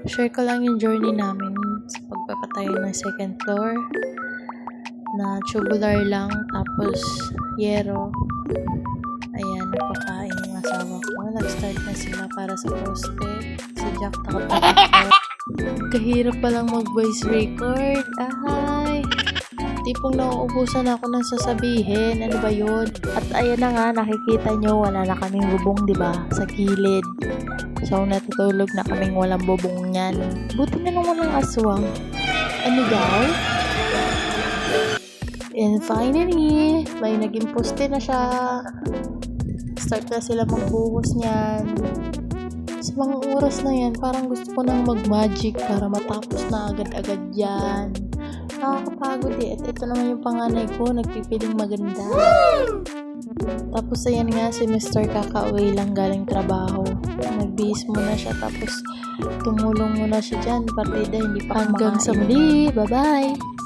Share ko lang yung journey namin sa pagpapatayo ng second floor na tubular lang, tapos yero. Ayan, napakain yung asawa ko. Nag-start na sila para sa poste. Si Jack nakapagod. Kahirap palang mag-voice record. Ahay! Tipong nauubusan ako ng sasabihin. Ano ba yun? At ayan na nga, nakikita nyo, wala na kaming bubong, di ba? Sa gilid. So, natutulog na kaming walang bubong yan. Buti na lang walang aswang. Ano daw? And finally, may naging poste na siya. Start na sila magbuhos niyan. Sa mga oras na yan, parang gusto ko nang mag-magic para matapos na agad-agad yan. Nakakapagod eh. At ito naman yung panganay ko, nagpipiling maganda. Tapos ayan nga, si Mr. kakauwi lang galing trabaho. Nagbihis muna siya, tapos tumulong muna siya dyan. Partida, hindi pa hanggang sa muli. Bye-bye!